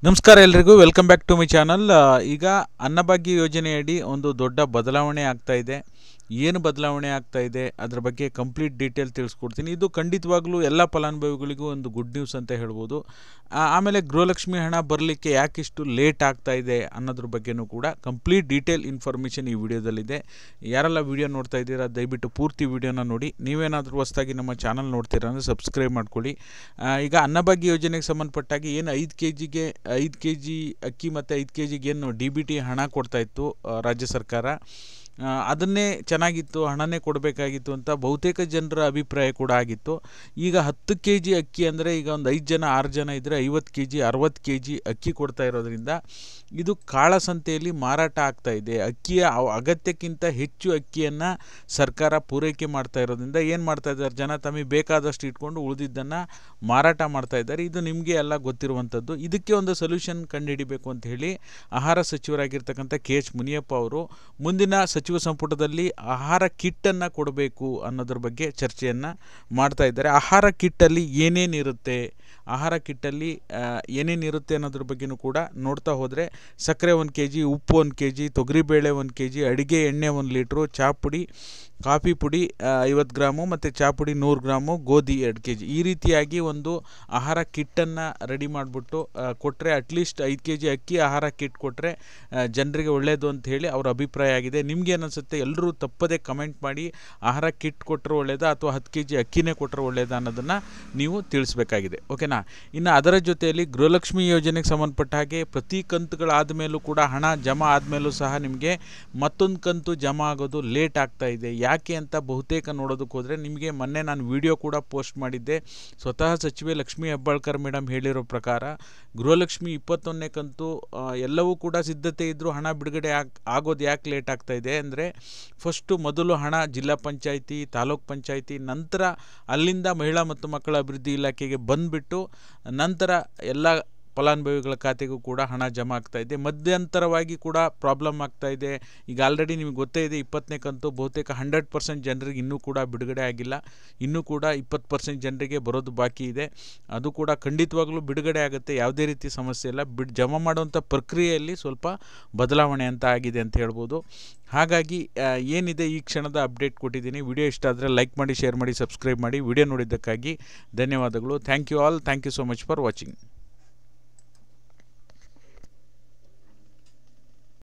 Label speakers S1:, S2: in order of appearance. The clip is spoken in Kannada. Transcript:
S1: ನಮಸ್ಕಾರ ಎಲ್ಲರಿಗೂ welcome back to my channel. ಈಗ ಅನ್ನಭಾಗ್ಯ ಯೋಜನೆಯಡಿ ಒಂದು ದೊಡ್ಡ ಬದಲಾವಣೆ ಆಗ್ತಾ ಇದೆ. ಏನು ಬದಲಾವಣೆ ಆಗ್ತಾ ಇದೆ ಅದರ ಬಗ್ಗೆ ಕಂಪ್ಲೀಟ್ ಡೀಟೇಲ್ ತಿಳಿಸ್ಕೊಡ್ತೀನಿ. ಇದು ಖಂಡಿತವಾಗ್ಲೂ ಎಲ್ಲ ಫಲಾನುಭವಿಗಳಿಗೂ ಒಂದು ಗುಡ್ ನ್ಯೂಸ್ ಅಂತ ಹೇಳ್ಬೋದು. ಆಮೇಲೆ ಗೃಹಲಕ್ಷ್ಮಿ ಹಣ ಬರಲಿಕ್ಕೆ ಯಾಕಿಷ್ಟು ಲೇಟ್ ಆಗ್ತಾ ಇದೆ ಅನ್ನೋದ್ರ ಬಗ್ಗೆನೂ ಕೂಡ ಕಂಪ್ಲೀಟ್ ಡೀಟೇಲ್ ಇನ್ಫಾರ್ಮೇಷನ್ ಈ ವಿಡಿಯೋದಲ್ಲಿದೆ. ಯಾರೆಲ್ಲ ವಿಡಿಯೋ ನೋಡ್ತಾ ಇದ್ದೀರಾ ದಯವಿಟ್ಟು ಪೂರ್ತಿ ವಿಡಿಯೋನ ನೋಡಿ. ನೀವೇನಾದರೂ ಹೊಸದಾಗಿ ನಮ್ಮ ಚಾನಲ್ ನೋಡ್ತೀರಾ ಅಂದರೆ ಸಬ್ಸ್ಕ್ರೈಬ್ ಮಾಡ್ಕೊಳ್ಳಿ. ಈಗ ಅನ್ನಭಾಗ್ಯ ಯೋಜನೆಗೆ ಸಂಬಂಧಪಟ್ಟಾಗಿ ಏನು 5 ಕೆ ಜಿ ಅಕ್ಕಿ ಮತ್ತು 5 ಕೆ ಜಿಗೆ ಏನು DBT ಹಣ ಕೊಡ್ತಾಯಿತ್ತು ರಾಜ್ಯ ಸರ್ಕಾರ, ಅದನ್ನೇ ಚೆನ್ನಾಗಿತ್ತು, ಹಣನೇ ಕೊಡಬೇಕಾಗಿತ್ತು ಅಂತ ಬಹುತೇಕ ಜನರ ಅಭಿಪ್ರಾಯ ಕೂಡ ಆಗಿತ್ತು. ಈಗ 10 ಕೆ ಜಿ ಅಕ್ಕಿ ಅಂದರೆ ಈಗ ಒಂದು 5 ಜನ 6 ಜನ ಇದ್ದರೆ 50 ಕೆ ಜಿ 60 ಕೆ ಜಿ ಅಕ್ಕಿ ಕೊಡ್ತಾ ಇರೋದ್ರಿಂದ ಇದು ಕಾಳಸಂತೆಯಲ್ಲಿ ಮಾರಾಟ ಆಗ್ತಾ ಇದೆ. ಅಕ್ಕಿಯ ಅಗತ್ಯಕ್ಕಿಂತ ಹೆಚ್ಚು ಅಕ್ಕಿಯನ್ನು ಸರ್ಕಾರ ಪೂರೈಕೆ ಮಾಡ್ತಾ ಇರೋದ್ರಿಂದ ಏನು ಮಾಡ್ತಾ ಇದ್ದಾರೆ, ಜನ ತಮಗೆ ಬೇಕಾದಷ್ಟು ಇಟ್ಕೊಂಡು ಉಳಿದಿದ್ದನ್ನು ಮಾರಾಟ ಮಾಡ್ತಾ ಇದ್ದಾರೆ. ಇದು ನಿಮಗೆ ಎಲ್ಲ ಗೊತ್ತಿರುವಂಥದ್ದು. ಇದಕ್ಕೆ ಒಂದು ಸೊಲ್ಯೂಷನ್ ಕಂಡುಹಿಡಿಬೇಕು ಅಂತ ಹೇಳಿ ಆಹಾರ ಸಚಿವರಾಗಿರ್ತಕ್ಕಂಥ KH ಮುನಿಯಪ್ಪ ಅವರು ಮುಂದಿನ ಸಚಿವ ಸಂಪುಟದಲ್ಲಿ ಆಹಾರ ಕಿಟ್ಟನ್ನು ಕೊಡಬೇಕು ಅನ್ನೋದ್ರ ಬಗ್ಗೆ ಚರ್ಚೆಯನ್ನು ಮಾಡ್ತಾ ಇದ್ದಾರೆ. ಆಹಾರ ಕಿಟ್ಟಲ್ಲಿ ಏನೇನಿರುತ್ತೆ, ಆಹಾರ ಕಿಟ್ಟಲ್ಲಿ ಏನೇನಿರುತ್ತೆ ಅನ್ನೋದ್ರ ಬಗ್ಗೆನೂ ಕೂಡ ನೋಡ್ತಾ ಹೋದರೆ ಸಕ್ಕರೆ 1 ಕೆ ಜಿ, ಉಪ್ಪು 1 ಕೆ ಜಿ, ತೊಗರಿಬೇಳೆ 1 ಕೆ ಜಿ, ಅಡುಗೆ ಎಣ್ಣೆ 1 ಲೀಟ್ರು, ಚಹಾ ಪುಡಿ, ಕಾಫಿ ಪುಡಿ 50 ಗ್ರಾಮು ಮತ್ತು ಚಹಾ ಪುಡಿ 100 ಗ್ರಾಮು, ಗೋಧಿ 2 ಕೆ ಜಿ, ಈ ರೀತಿಯಾಗಿ ಒಂದು ಆಹಾರ ಕಿಟ್ಟನ್ನು ರೆಡಿ ಮಾಡಿಬಿಟ್ಟು ಕೊಟ್ಟರೆ ಅಟ್ಲೀಸ್ಟ್ 5 ಕೆ ಜಿ ಅಕ್ಕಿ ಆಹಾರ ಕಿಟ್ ಕೊಟ್ಟರೆ ಜನರಿಗೆ ಒಳ್ಳೆಯದು ಅಂತ ಹೇಳಿ ಅವ್ರ ಅಭಿಪ್ರಾಯ ಆಗಿದೆ. ನಿಮ್ಗೆ ಏನಿಸುತ್ತೆ ಎಲ್ಲರೂ ತಪ್ಪದೇ ಕಮೆಂಟ್ ಮಾಡಿ ಆಹಾರ ಕಿಟ್ ಕೊಟ್ಟರೆ ಒಳ್ಳೆಯದಾ ಅಥವಾ 10 ಕೆ ಜಿ ಅಕ್ಕಿನೇ ಕೊಟ್ಟರೆ ಒಳ್ಳೆಯದಾ ಅನ್ನೋದನ್ನು ನೀವು ತಿಳಿಸ್ಬೇಕಾಗಿದೆ. ಓಕೆನಾ. ಇನ್ನು ಅದರ ಜೊತೆಯಲ್ಲಿ ಗೃಹಲಕ್ಷ್ಮಿ ಯೋಜನೆಗೆ ಸಂಬಂಧಪಟ್ಟ ಹಾಗೆ ಪ್ರತಿ ಕಂತುಗಳಾದ ಮೇಲೂ ಕೂಡ ಹಣ ಜಮಾ ಆದಮೇಲೂ ಸಹ ನಿಮಗೆ ಮತ್ತೊಂದು ಕಂತು ಜಮಾ ಆಗೋದು ಲೇಟ್ ಆಗ್ತಾ ಇದೆ. ಯಾಕೆ ಅಂತ ಬಹುತೇಕ ನೋಡೋದಕ್ಕೆ ಹೋದರೆ ನಿಮಗೆ ಮೊನ್ನೆ ನಾನು ವಿಡಿಯೋ ಕೂಡ ಪೋಸ್ಟ್ ಮಾಡಿದ್ದೆ. ಸ್ವತಃ ಸಚಿವೆ ಲಕ್ಷ್ಮೀ ಹೆಬ್ಬಾಳ್ಕರ್ ಮೇಡಮ್ ಹೇಳಿರೋ ಪ್ರಕಾರ ಗೃಹಲಕ್ಷ್ಮಿ 21ನೇ ಕಂತು ಎಲ್ಲವೂ ಕೂಡ ಸಿದ್ಧತೆ ಇದ್ದರೂ ಹಣ ಬಿಡುಗಡೆ ಆಗೋದು ಯಾಕೆ ಲೇಟ್ ಆಗ್ತಾ ಇದೆ ಅಂದರೆ, ಮೊದಲು ಹಣ ಜಿಲ್ಲಾ ಪಂಚಾಯಿತಿ, ತಾಲೂಕ್ ಪಂಚಾಯಿತಿ, ನಂತರ ಅಲ್ಲಿಂದ ಮಹಿಳಾ ಮತ್ತು ಮಕ್ಕಳ ಅಭಿವೃದ್ಧಿ ಇಲಾಖೆಗೆ ಬಂದುಬಿಟ್ಟು ನಂತರ ಎಲ್ಲ ಫಲಾನುಭವಿಗಳ ಖಾತೆಗೂ ಕೂಡ ಹಣ ಜಮಾ ಆಗ್ತಾ ಇದೆ. ಮಧ್ಯಂತರವಾಗಿ ಕೂಡ ಪ್ರಾಬ್ಲಮ್ ಆಗ್ತಾ ಇದೆ. ಈಗ ಆಲ್ರೆಡಿ ನಿಮಗೆ ಗೊತ್ತೇ ಇದೆ 20ನೇ ಕಂತು ಬಹುತೇಕ 100% ಜನರಿಗೆ ಇನ್ನೂ ಕೂಡ ಬಿಡುಗಡೆ ಆಗಿಲ್ಲ. ಇನ್ನೂ ಕೂಡ 20% ಜನರಿಗೆ ಬರೋದು ಬಾಕಿ ಇದೆ. ಅದು ಕೂಡ ಖಂಡಿತವಾಗ್ಲೂ ಬಿಡುಗಡೆ ಆಗುತ್ತೆ, ಯಾವುದೇ ರೀತಿ ಸಮಸ್ಯೆ ಇಲ್ಲ. ಜಮಾ ಮಾಡುವಂಥ ಪ್ರಕ್ರಿಯೆಯಲ್ಲಿ ಸ್ವಲ್ಪ ಬದಲಾವಣೆ ಅಂತ ಆಗಿದೆ ಅಂತ ಹೇಳ್ಬೋದು. ಹಾಗಾಗಿ ಏನಿದೆ ಈ ಕ್ಷಣದ ಅಪ್ಡೇಟ್ ಕೊಟ್ಟಿದ್ದೀನಿ. ವಿಡಿಯೋ ಇಷ್ಟ ಆದರೆ ಲೈಕ್ ಮಾಡಿ, ಶೇರ್ ಮಾಡಿ, ಸಬ್ಸ್ಕ್ರೈಬ್ ಮಾಡಿ. ವಿಡಿಯೋ ನೋಡಿದ್ದಕ್ಕಾಗಿ ಧನ್ಯವಾದಗಳು. Thank you all. Thank you so much for watching.